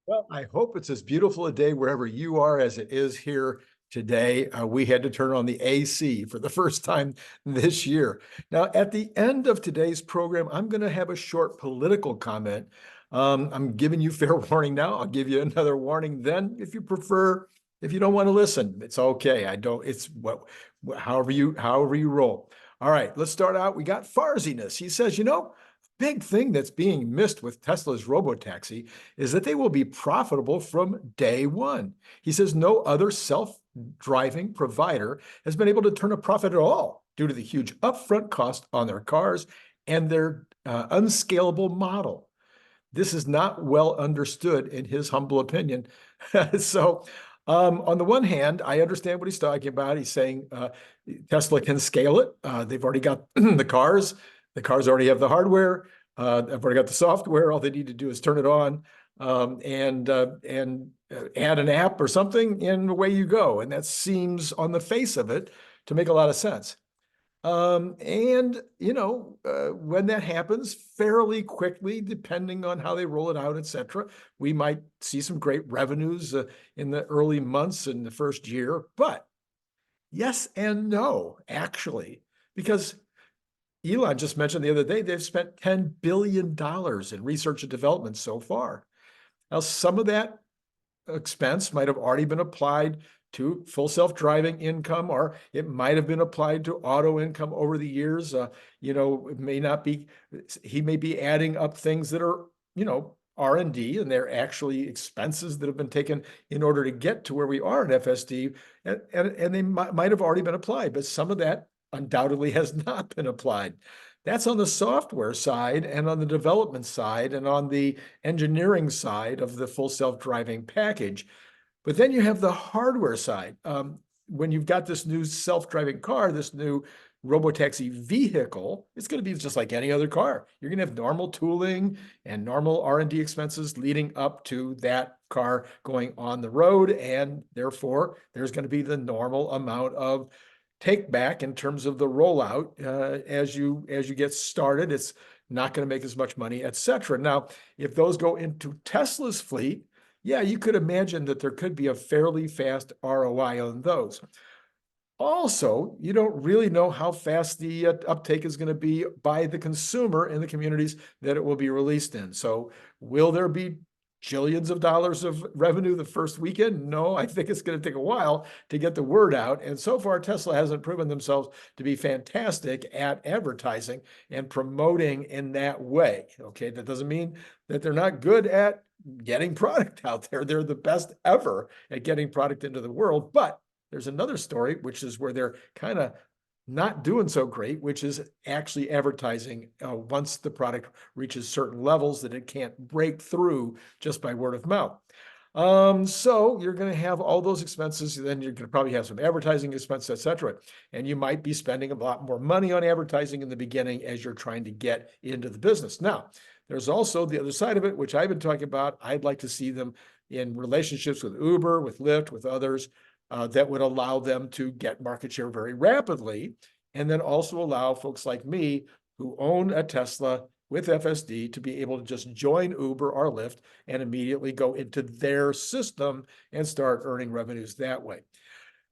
Well, I hope it's as beautiful a day wherever you are as it is here today. We had to turn on the AC for the first time this year. Now, at the end of today's program, I'm going to have a short political comment. I'm giving you fair warning now. I'll give you another warning then if you prefer. If you don't want to listen, it's okay. I don't, it's what, however you roll. All right, let's start out. We got Farziness. He says, big thing that's being missed with Tesla's Robotaxi is that they will be profitable from day one. He says no other self-driving provider has been able to turn a profit at all due to the huge upfront cost on their cars and their unscalable model. This is not well understood in his humble opinion. So, on the one hand, I understand what he's talking about. He's saying Tesla can scale it. They've already got the cars. The cars already have the hardware. They've already got the software. All they need to do is turn it on and add an app or something, and away you go. And that seems, on the face of it, to make a lot of sense. When that happens fairly quickly, depending on how they roll it out, et cetera, we might see some great revenues in the early months in the first year. But yes and no, actually, because Elon just mentioned the other day, they've spent $10 billion in research and development so far. Now, some of that expense might have already been applied to full self-driving income, or it might have been applied to auto income over the years. It may not be, he may be adding up things that are, R&D, and they're actually expenses that have been taken in order to get to where we are in FSD, and they might have already been applied, but some of that undoubtedly has not been applied. That's on the software side and on the development side and on the engineering side of the full self-driving package. But then you have the hardware side. When you've got this new self-driving car, this new Robotaxi vehicle, it's going to be just like any other car. You're going to have normal tooling and normal R&D expenses leading up to that car going on the road. And therefore, there's going to be the normal amount of take back in terms of the rollout as you get started. It's not going to make as much money, et cetera. Now, if those go into Tesla's fleet, yeah, you could imagine that there could be a fairly fast ROI on those. Also, you don't really know how fast the uptake is going to be by the consumer in the communities that it will be released in. So will there be jillions of dollars of revenue the first weekend? No, I think it's going to take a while to get the word out. And so far, Tesla hasn't proven themselves to be fantastic at advertising and promoting in that way. Okay, that doesn't mean that they're not good at getting product out there. They're the best ever at getting product into the world. But there's another story, which is where they're kind of not doing so great, which is actually advertising once the product reaches certain levels that it can't break through just by word of mouth. So you're going to have all those expenses. Then you're going to probably have some advertising expenses, et cetera. And you might be spending a lot more money on advertising in the beginning as you're trying to get into the business. Now, there's also the other side of it, which I've been talking about. I'd like to see them in relationships with Uber, with Lyft, with others, that would allow them to get market share very rapidly, and then also allow folks like me who own a Tesla with FSD to be able to just join Uber or Lyft and immediately go into their system and start earning revenues that way.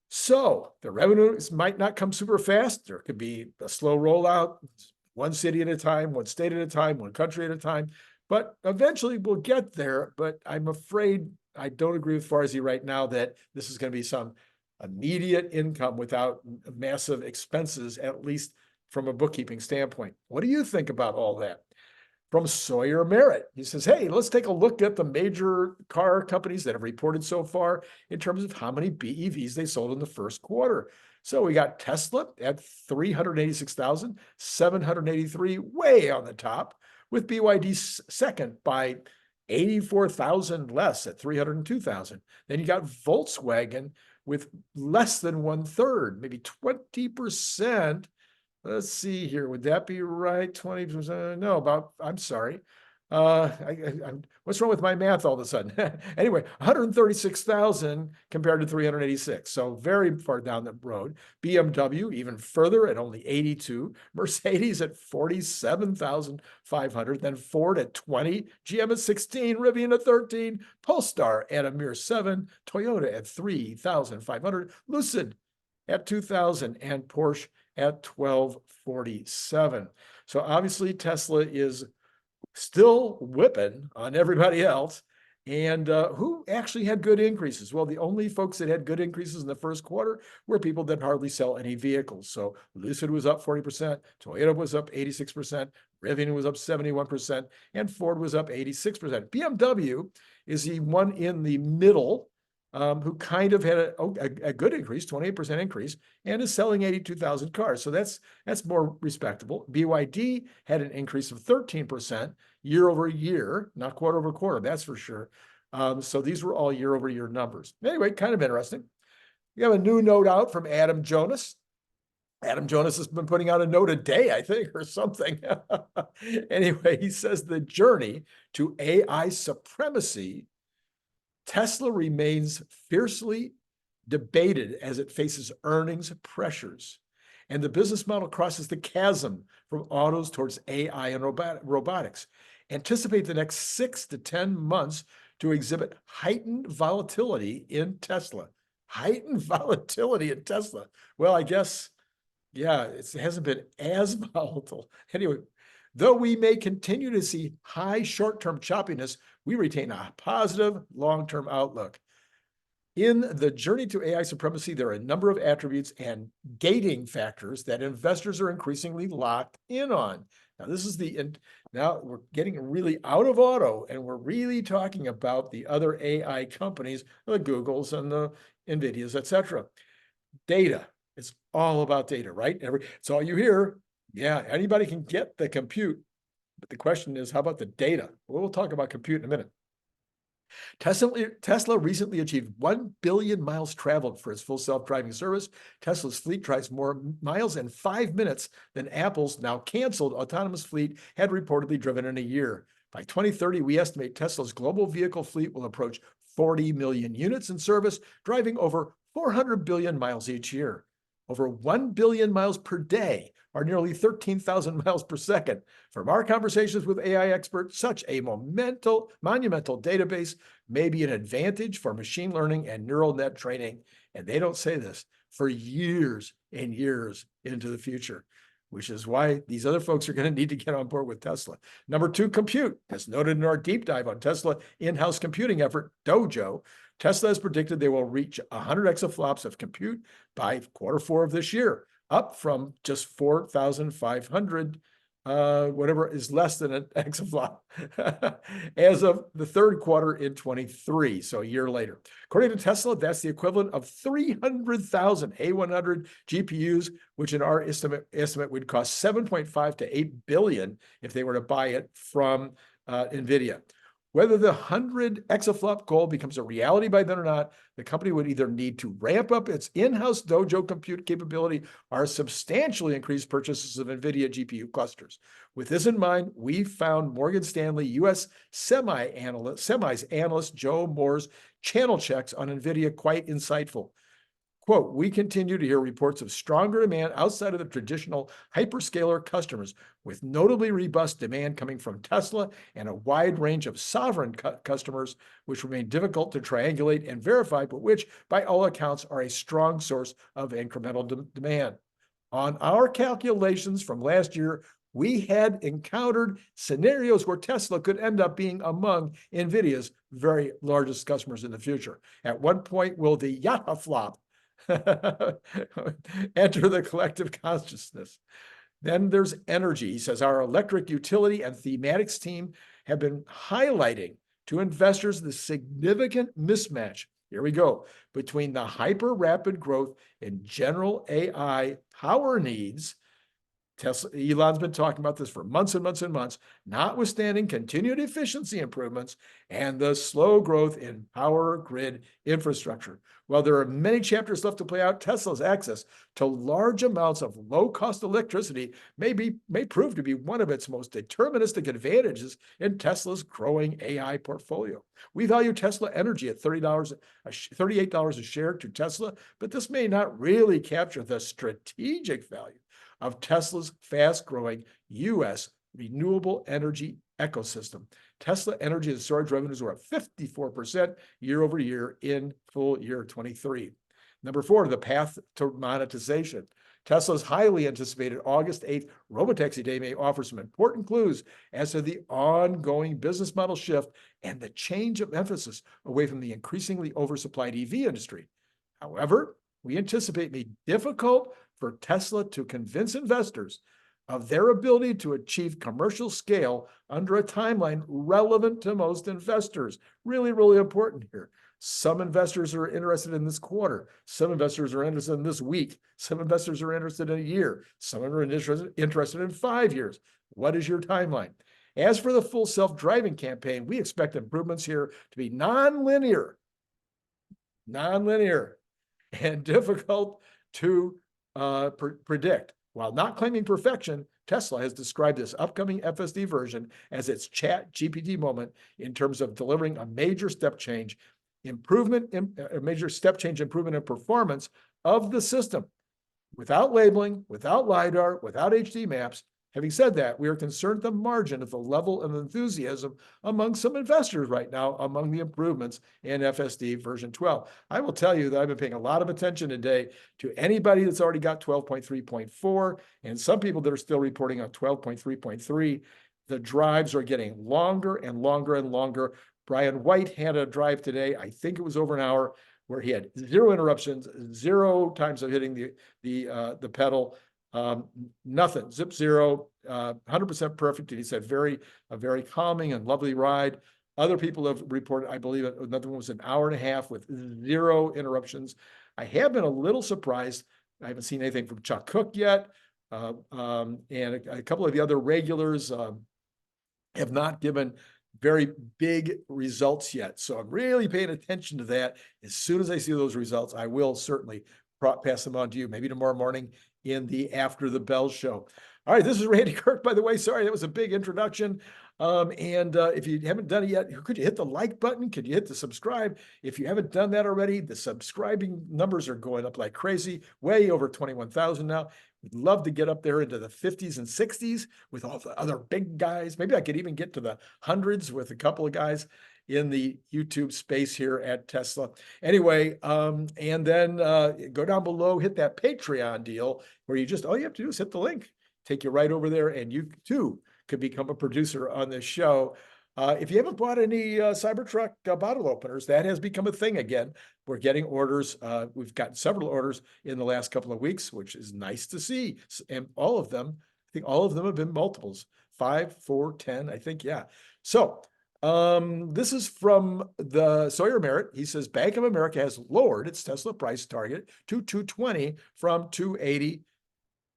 So the revenues might not come super fast. There could be a slow rollout, one city at a time, one state at a time, one country at a time, but eventually we'll get there. But I'm afraid I don't agree with Farzi right now that this is going to be some immediate income without massive expenses, at least from a bookkeeping standpoint. What do you think about all that? From Sawyer Merritt, he says, hey, let's take a look at the major car companies that have reported so far in terms of how many BEVs they sold in the first quarter. So we got Tesla at 386,783, way on the top, with BYD second by 84,000 less at 302,000. Then you got Volkswagen with less than 1/3, maybe 20%. Let's see here. Would that be right? 20%? No, I'm sorry. What's wrong with my math all of a sudden? Anyway, 136,000 compared to 386. So very far down the road. BMW even further at only 82. Mercedes at 47,500. Then Ford at 20. GM at 16. Rivian at 13. Polestar at a mere 7. Toyota at 3,500. Lucid at 2,000. And Porsche at 1,247. So obviously Tesla is still whipping on everybody else. And who actually had good increases? Well, the only folks that had good increases in the first quarter were people that hardly sell any vehicles. So Lucid was up 40%, Toyota was up 86%, Rivian was up 71%, and Ford was up 86%. BMW is the one in the middle, who kind of had a good increase, 28% increase, and is selling 82,000 cars. So that's more respectable. BYD had an increase of 13% year over year, not quarter over quarter, that's for sure. So these were all year over year numbers. Anyway, kind of interesting. We have a new note out from Adam Jonas. Adam Jonas has been putting out a note a day, I think, or something. Anyway, he says the journey to AI supremacy, Tesla remains fiercely debated as it faces earnings pressures, and the business model crosses the chasm from autos towards AI and robotics. Anticipate the next 6 to 10 months to exhibit heightened volatility in Tesla. Heightened volatility in Tesla. Well, I guess, yeah, it hasn't been as volatile. Anyway, though we may continue to see high short-term choppiness, we retain a positive long-term outlook. In the journey to AI supremacy, there are a number of attributes and gating factors that investors are increasingly locked in on. Now, now we're getting really out of auto, and we're really talking about the other AI companies, the Googles and the NVIDIAs, et cetera. Data. It's all about data, right? It's all you hear. Yeah, anybody can get the compute, but the question is, how about the data? Well, we'll talk about compute in a minute. Tesla recently achieved 1 billion miles traveled for its full self-driving service. Tesla's fleet drives more miles in 5 minutes than Apple's now canceled autonomous fleet had reportedly driven in a year. By 2030, we estimate Tesla's global vehicle fleet will approach 40 million units in service, driving over 400 billion miles each year. Over 1 billion miles per day, or nearly 13,000 miles per second. From our conversations with AI experts, such a monumental database may be an advantage for machine learning and neural net training, and they don't say this, for years and years into the future, which is why these other folks are going to need to get on board with Tesla. Number 2, compute. As noted in our deep dive on Tesla in-house computing effort, Dojo, Tesla has predicted they will reach 100 exaflops of compute by Q4 of this year, up from just 4,500, whatever is less than an exaflop, as of the third quarter in 23, so a year later. According to Tesla, that's the equivalent of 300,000 A100 GPUs, which in our estimate would cost 7.5 to 8 billion if they were to buy it from NVIDIA. Whether the 100 exaflop goal becomes a reality by then or not, the company would either need to ramp up its in-house Dojo compute capability or substantially increase purchases of NVIDIA GPU clusters. With this in mind, we found Morgan Stanley U.S. semis analyst Joe Moore's channel checks on NVIDIA quite insightful. Quote, we continue to hear reports of stronger demand outside of the traditional hyperscaler customers, with notably robust demand coming from Tesla and a wide range of sovereign customers, which remain difficult to triangulate and verify, but which, by all accounts, are a strong source of incremental demand. On our calculations from last year, we had encountered scenarios where Tesla could end up being among NVIDIA's very largest customers in the future. At what point will the Yatta flop enter the collective consciousness? Then there's energy. He says, our electric utility and thematics team have been highlighting to investors the significant mismatch, here we go, between the hyper rapid growth in general AI power needs Elon's been talking about this for months and months and months, notwithstanding continued efficiency improvements and the slow growth in power grid infrastructure. While there are many chapters left to play out, Tesla's access to large amounts of low-cost electricity may prove to be one of its most deterministic advantages in Tesla's growing AI portfolio. We value Tesla Energy at $38 a share to Tesla, but this may not really capture the strategic value of Tesla's fast-growing U.S. renewable energy ecosystem. Tesla Energy and storage revenues were up 54% year over year in full year 23. Number 4, the path to monetization. Tesla's highly anticipated August 8th Robotaxi Day may offer some important clues as to the ongoing business model shift and the change of emphasis away from the increasingly oversupplied EV industry. However, we anticipate it may be difficult for Tesla to convince investors of their ability to achieve commercial scale under a timeline relevant to most investors. Really, really important here. Some investors are interested in this quarter. Some investors are interested in this week. Some investors are interested in a year. Some are interested in 5 years. What is your timeline? As for the full self-driving campaign, we expect improvements here to be nonlinear, and difficult to predict. While not claiming perfection, Tesla has described this upcoming FSD version as its chat GPT moment in terms of delivering a major step change improvement in performance of the system without labeling, without LiDAR, without HD maps. Having said that, we are concerned at the margin of the level of enthusiasm among some investors right now among the improvements in FSD version 12. I will tell you that I've been paying a lot of attention today to anybody that's already got 12.3.4 and some people that are still reporting on 12.3.3. The drives are getting longer and longer and longer. Brian White had a drive today, I think it was over an hour, where he had 0 interruptions, 0 times of hitting the pedal. Nothing, zip 0, 100% perfect. And he said a very calming and lovely ride. Other people have reported, I believe another one was an hour and a half with 0 interruptions. I have been a little surprised. I haven't seen anything from Chuck Cook yet. And a couple of the other regulars have not given very big results yet. So I'm really paying attention to that. As soon as I see those results, I will certainly pass them on to you, maybe tomorrow morning in the After the Bell show. All right, this is Randy Kirk, by the way. Sorry, that was a big introduction. If you haven't done it yet, could you hit the like button? Could you hit the subscribe? If you haven't done that already, the subscribing numbers are going up like crazy, way over 21,000 now. We'd love to get up there into the 50s and 60s with all the other big guys. Maybe I could even get to the hundreds with a couple of guys in the YouTube space here at Tesla. Anyway, and then go down below, hit that Patreon deal where all you have to do is hit the link, take you right over there, and you too could become a producer on this show. If you haven't bought any Cybertruck bottle openers, that has become a thing again. We're getting orders. We've gotten several orders in the last couple of weeks, which is nice to see. And all of them, I think all of them have been multiples, 5, 4, 10, I think, yeah. So this is from the Sawyer Merritt. He says, Bank of America has lowered its Tesla price target to 220 from 280.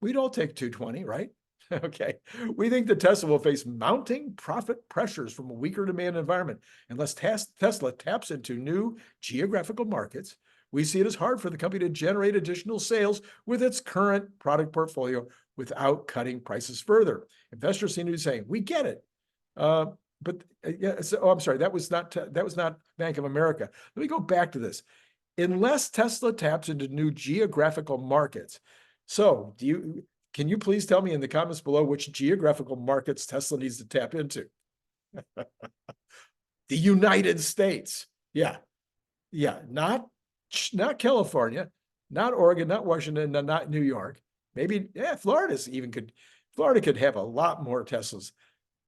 We'd all take 220, right? Okay. We think that Tesla will face mounting profit pressures from a weaker demand environment. Unless Tesla taps into new geographical markets, we see it as hard for the company to generate additional sales with its current product portfolio without cutting prices further. Investors seem to be saying, we get it. I'm sorry, that was not Bank of America. Let me go back to this. Unless Tesla taps into new geographical markets. So can you please tell me in the comments below which geographical markets Tesla needs to tap into? The United States. Yeah. Not California, not Oregon, not Washington, not New York. Maybe, Florida could have a lot more Teslas.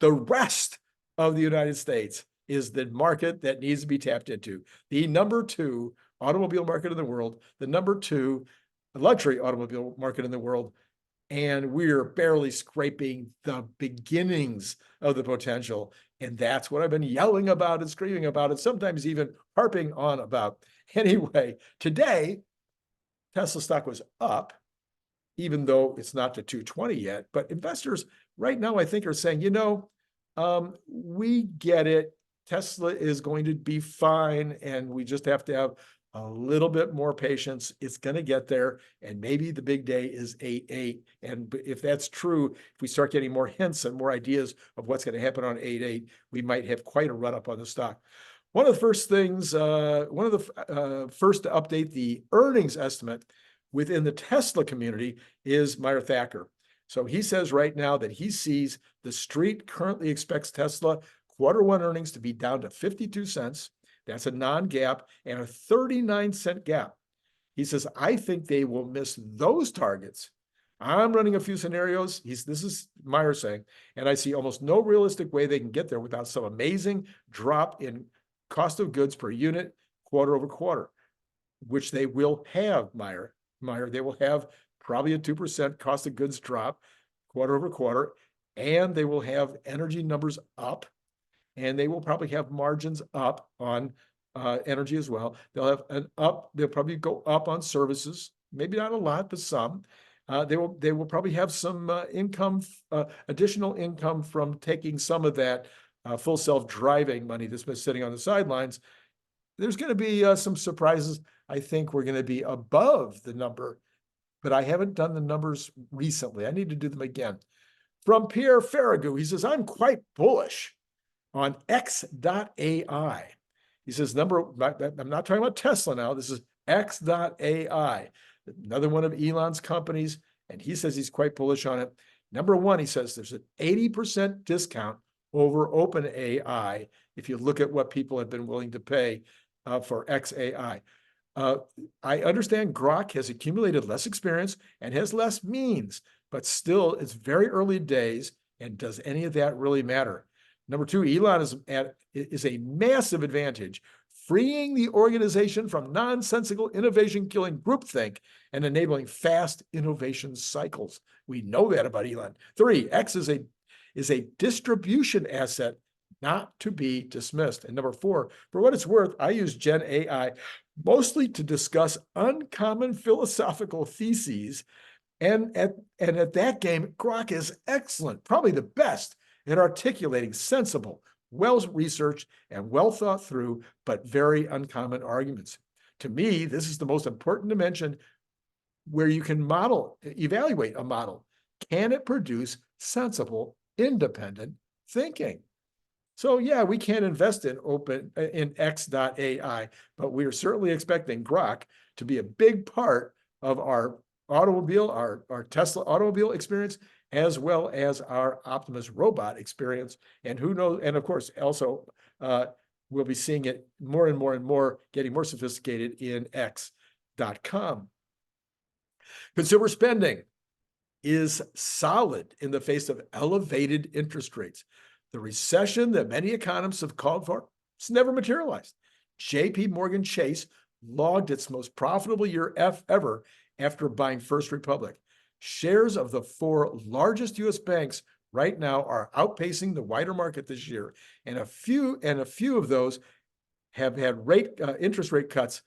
The rest of the United States is the market that needs to be tapped into. The number 2 automobile market in the world, the number 2 luxury automobile market in the world. And we're barely scraping the beginnings of the potential. And that's what I've been yelling about and screaming about, and sometimes even harping on about. Anyway, today, Tesla stock was up even though it's not to 220 yet. But investors right now, I think, are saying, we get it. Tesla is going to be fine, and we just have to have a little bit more patience. It's going to get there, and maybe the big day is 8.8. And if that's true, if we start getting more hints and more ideas of what's going to happen on 8.8, we might have quite a run up on the stock. One of the first things, first to update the earnings estimate within the Tesla community is Meyer Thacker. So he says right now that he sees the street currently expects Tesla Q1 earnings to be down to 52 cents. That's a non-GAAP and a 39-cent gap. He says, I think they will miss those targets. I'm running a few scenarios. This is Meyer saying, and I see almost no realistic way they can get there without some amazing drop in cost of goods per unit quarter over quarter, which they will have, Meyer. They will have probably a 2% cost of goods drop quarter over quarter, and they will have energy numbers up, and they will probably have margins up on energy as well. They'll have they'll probably go up on services, maybe not a lot, but some. They will probably have some additional income from taking some of that full self-driving money that's been sitting on the sidelines. There's going to be some surprises. I think we're going to be above the number, but I haven't done the numbers recently. I need to do them again. From Pierre Ferragu, he says, I'm quite bullish on X.AI. He says, I'm not talking about Tesla now. This is X.AI, another one of Elon's companies, and he says he's quite bullish on it. Number one, he says there's an 80% discount over OpenAI if you look at what people have been willing to pay for XAI. I understand Grok has accumulated less experience and has less means, but still it's very early days, and does any of that really matter? Number two, Elon is a massive advantage, freeing the organization from nonsensical innovation-killing groupthink and enabling fast innovation cycles. We know that about Elon. Three, X is a distribution asset not to be dismissed. And number four, for what it's worth, I use Gen AI mostly to discuss uncommon philosophical theses. And at that game, Grok is excellent, probably the best at articulating sensible, well-researched, and well-thought-through, but very uncommon arguments. To me, this is the most important dimension where you can evaluate a model. Can it produce sensible, independent thinking? So yeah, we can't invest in X.AI, but we are certainly expecting Grok to be a big part of our automobile, our Tesla automobile experience, as well as our Optimus robot experience. And who knows, and of course, also we'll be seeing it more and more and more, getting more sophisticated in X.com. Consumer spending is solid in the face of elevated interest rates. The recession that many economists have called for, it's never materialized. JP Morgan Chase logged its most profitable year ever after buying First Republic. Shares of the four largest U.S. banks right now are outpacing the wider market this year, and a few of those have had interest rate cuts.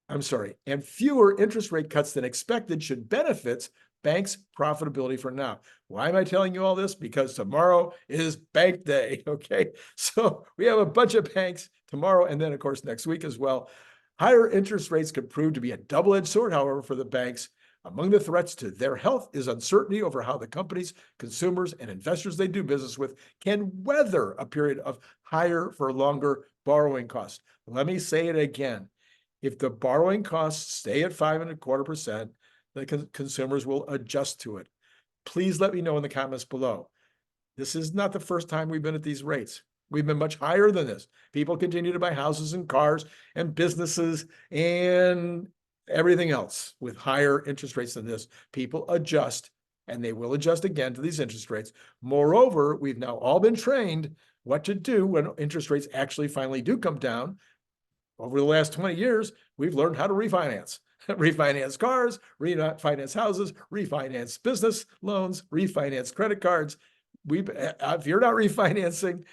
And fewer interest rate cuts than expected should benefit banks' profitability for now. Why am I telling you all this? Because tomorrow is bank day, okay? So we have a bunch of banks tomorrow, and then, of course, next week as well. Higher interest rates could prove to be a double-edged sword, however, for the banks. Among the threats to their health is uncertainty over how the companies, consumers, and investors they do business with can weather a period of higher for longer borrowing costs. Let me say it again. If the borrowing costs stay at 5.25%, the consumers will adjust to it. Please let me know in the comments below. This is not the first time we've been at these rates. We've been much higher than this. People continue to buy houses and cars and businesses and everything else with higher interest rates than this. People adjust, and they will adjust again to these interest rates. Moreover, we've now all been trained what to do when interest rates actually finally do come down. Over the last 20 years, we've learned how to refinance. Refinance cars, refinance houses, refinance business loans, refinance credit cards. If you're not refinancing,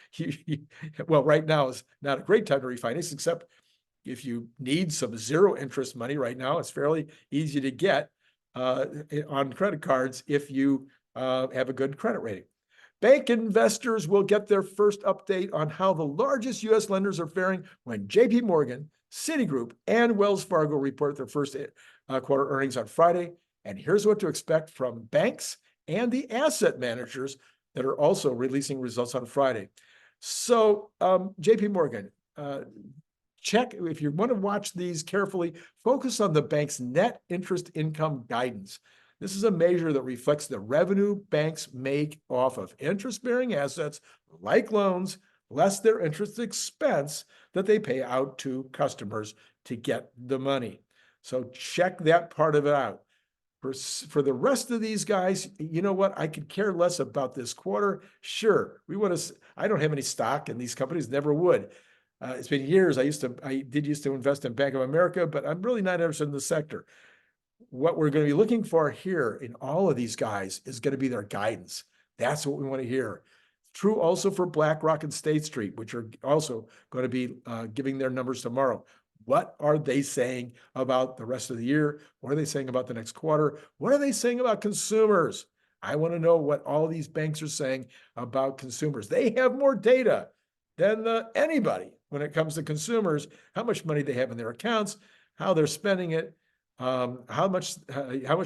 well, right now is not a great time to refinance, except if you need some zero interest money right now, it's fairly easy to get. on credit cards if you have a good credit rating. Bank investors will get their first update on how the largest U.S. lenders are faring when J.P. Morgan, Citigroup, and Wells Fargo report their first quarter earnings on Friday. And here's what to expect from banks and the asset managers that are also releasing results on Friday. So J.P. Morgan, check, if you want to watch these carefully, focus on the bank's net interest income guidance. This is a measure that reflects the revenue banks make off of interest-bearing assets like loans, less their interest expense that they pay out to customers to get the money. So check that part of it out. For the rest of these guys, you know what? I could care less about this quarter. Sure, I don't have any stock in these companies, never would. It's been years. I did used to invest in Bank of America, but I'm really not interested in the sector. What we're going to be looking for here in all of these guys is going to be their guidance. That's what we want to hear. True also for BlackRock and State Street, which are also going to be giving their numbers tomorrow. What are they saying about the rest of the year? What are they saying about the next quarter? What are they saying about consumers? I want to know what all these banks are saying about consumers. They have more data than anybody when it comes to consumers, how much money they have in their accounts, how they're spending it, how much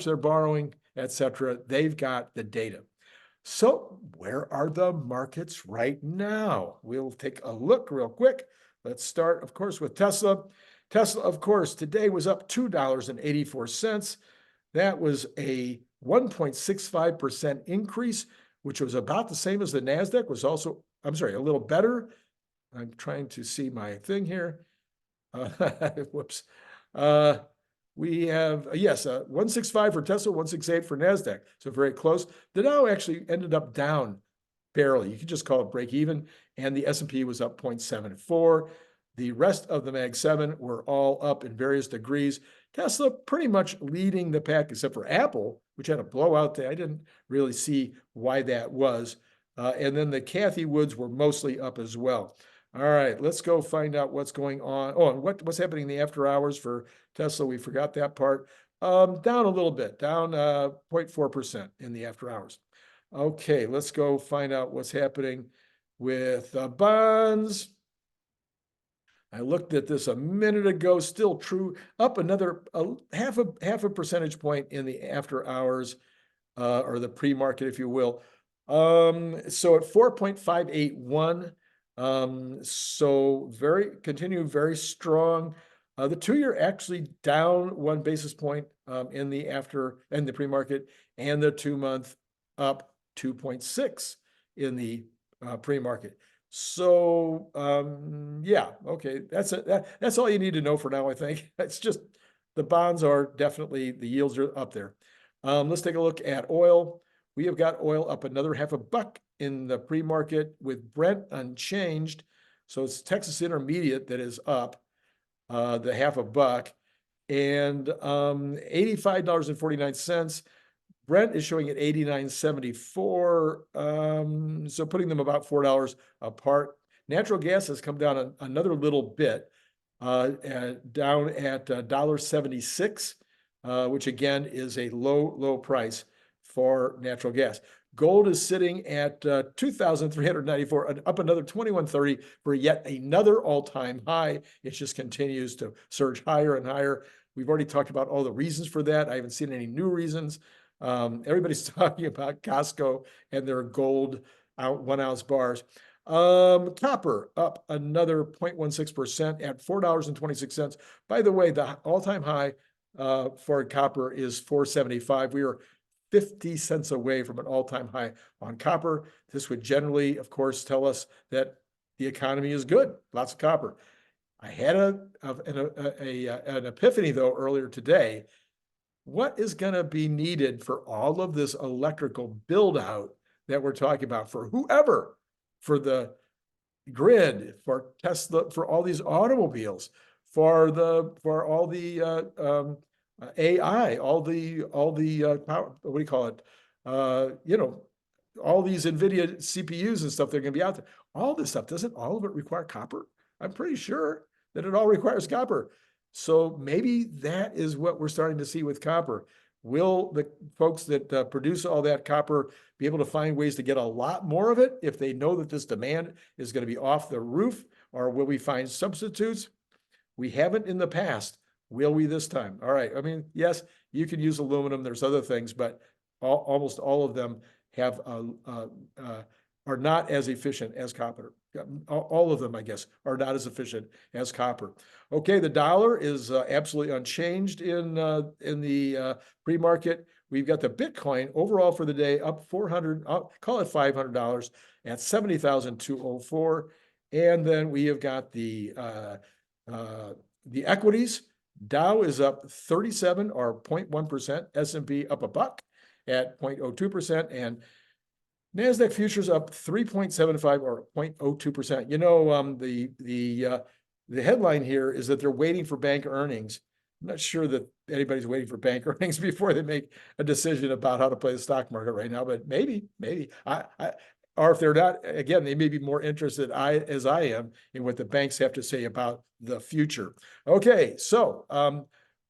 they're borrowing, etc. They've got the data. So where are the markets right now? We'll take a look real quick. Let's start, of course, with Tesla. Tesla, of course, today was up $2.84. That was a 1.65% increase, which was about the same as the NASDAQ, was also, I'm sorry, a little better. I'm trying to see my thing here. Whoops. We have, yes, 165 for Tesla, 168 for NASDAQ. So very close. The Dow actually ended up down barely. You could just call it break even. And the S&P was up 0.74. The rest of the Mag 7 were all up in various degrees. Tesla pretty much leading the pack, except for Apple, which had a blowout day. I didn't really see why that was. And then the Cathie Woods were mostly up as well. All right, let's go find out what's going on. Oh, and what's happening in the after hours for Tesla? We forgot that part. Down a little bit, down 0.4% in the after hours. Okay, let's go find out what's happening with bonds. I looked at this a minute ago, still true, up another half a percentage point in the after hours, or the pre-market, if you will. So at 4.581. So continue very strong. The 2-year actually down 1 basis point in the pre-market, and the 2-month up 2.6 in the pre-market. So yeah, okay, that's all you need to know for now. I think it's just the bonds are definitely, the yields are up there. Let's take a look at oil. We have got oil up another half a buck in the pre-market with Brent unchanged. So it's Texas Intermediate that is up the half a buck, and $85.49. Brent is showing at $89.74. So putting them about $4 apart. Natural gas has come down another little bit, down at $1.76, which again is a low price for natural gas. Gold is sitting at 2,394, up another 21.30 for yet another all-time high. It just continues to surge higher and higher. We've already talked about all the reasons for that. I haven't seen any new reasons. Everybody's talking about Costco and their gold 1 ounce bars. Copper up another 0.16% at $4.26. By the way, the all-time high for copper is $4.75. We are 50 cents away from an all-time high on copper. This would generally, of course, tell us that the economy is good. Lots of copper. I had an epiphany, though, earlier today. What is going to be needed for all of this electrical build-out that we're talking about for whoever, for the grid, for Tesla, for all these automobiles, for all the AI, all the what do you call it? All these NVIDIA CPUs and stuff that are going to be out there. All this stuff, doesn't all of it require copper? I'm pretty sure that it all requires copper. So maybe that is what we're starting to see with copper. Will the folks that produce all that copper be able to find ways to get a lot more of it if they know that this demand is going to be off the roof? Or will we find substitutes? We haven't in the past. Will we this time? All right. I mean, yes, you can use aluminum. There's other things, but almost all of them have are not as efficient as copper. All of them, I guess, are not as efficient as copper. Okay, the dollar is absolutely unchanged in the pre-market. We've got the Bitcoin overall for the day up 400, I'll call it $500 at 70,204. And then we have got the equities. Dow is up 37 or 0.1%, S&P up a buck at 0.02%, and NASDAQ futures up 3.75 or 0.02%. You know, the headline here is that they're waiting for bank earnings. I'm not sure that anybody's waiting for bank earnings before they make a decision about how to play the stock market right now, but maybe. Or if they're not, again, they may be more interested, as I am, in what the banks have to say about the future. Okay, so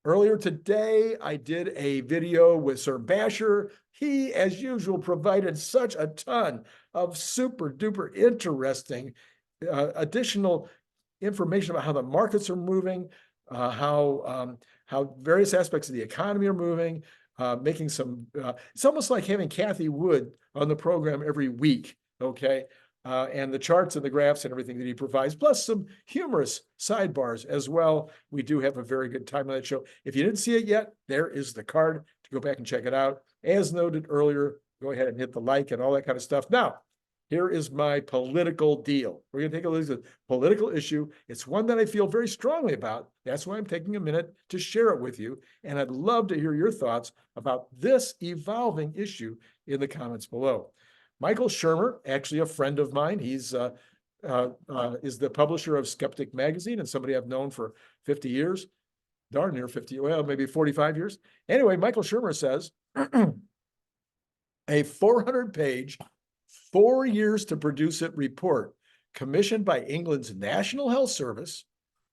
earlier today, I did a video with Cern Basher. He, as usual, provided such a ton of super duper interesting additional information about how the markets are moving, how various aspects of the economy are moving, making some, it's almost like having Kathy Wood on the program every week, okay? And the charts and the graphs and everything that he provides, plus some humorous sidebars as well. We do have a very good time on that show. If you didn't see it yet, there is the card to go back and check it out. As noted earlier, go ahead and hit the like and all that kind of stuff. Now, here is my political deal. We're going to take a look at the political issue. It's one that I feel very strongly about. That's why I'm taking a minute to share it with you. And I'd love to hear your thoughts about this evolving issue in the comments below. Michael Shermer, actually a friend of mine, he's is the publisher of Skeptic Magazine and somebody I've known for 50 years, darn near 50, well, maybe 45 years. Anyway, Michael Shermer says, a 400-page, 4 years to produce it report commissioned by England's National Health Service,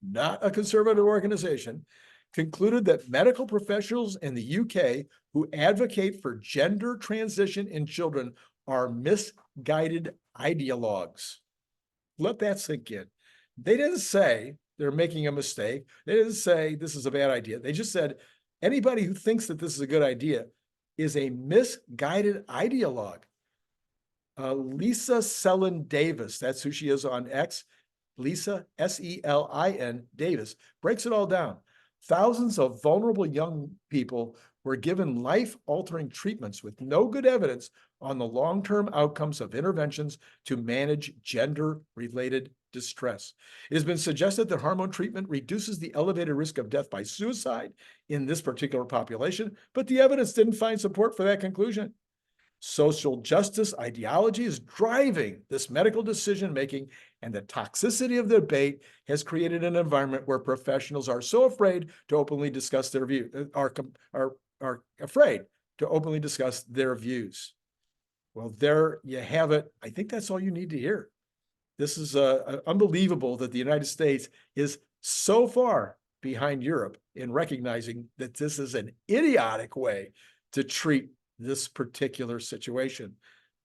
not a conservative organization, concluded that medical professionals in the UK who advocate for gender transition in children are misguided ideologues. Let that sink in. They didn't say they're making a mistake. They didn't say this is a bad idea. They just said anybody who thinks that this is a good idea is a misguided ideologue. Lisa Selin Davis, that's who she is on X, Lisa, S-E-L-I-N Davis, breaks it all down. Thousands of vulnerable young people were given life-altering treatments with no good evidence on the long-term outcomes of interventions to manage gender-related distress. It has been suggested that hormone treatment reduces the elevated risk of death by suicide in this particular population, but the evidence didn't find support for that conclusion. Social justice ideology is driving this medical decision-making, and the toxicity of the debate has created an environment where professionals are so afraid to openly discuss their views, are afraid to openly discuss their views. Well, there you have it. I think that's all you need to hear. This is unbelievable that the United States is so far behind Europe in recognizing that this is an idiotic way to treat this particular situation.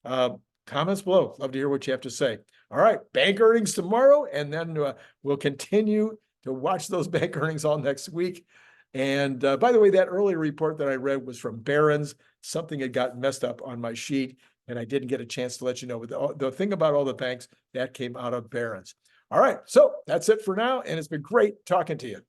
Comments below. Love to hear what you have to say. All right, bank earnings tomorrow, and then we'll continue to watch those bank earnings all next week. And by the way, that earlier report that I read was from Barron's. Something had gotten messed up on my sheet, and I didn't get a chance to let you know. But the thing about all the banks, that came out of Barron's. All right, so that's it for now, and it's been great talking to you.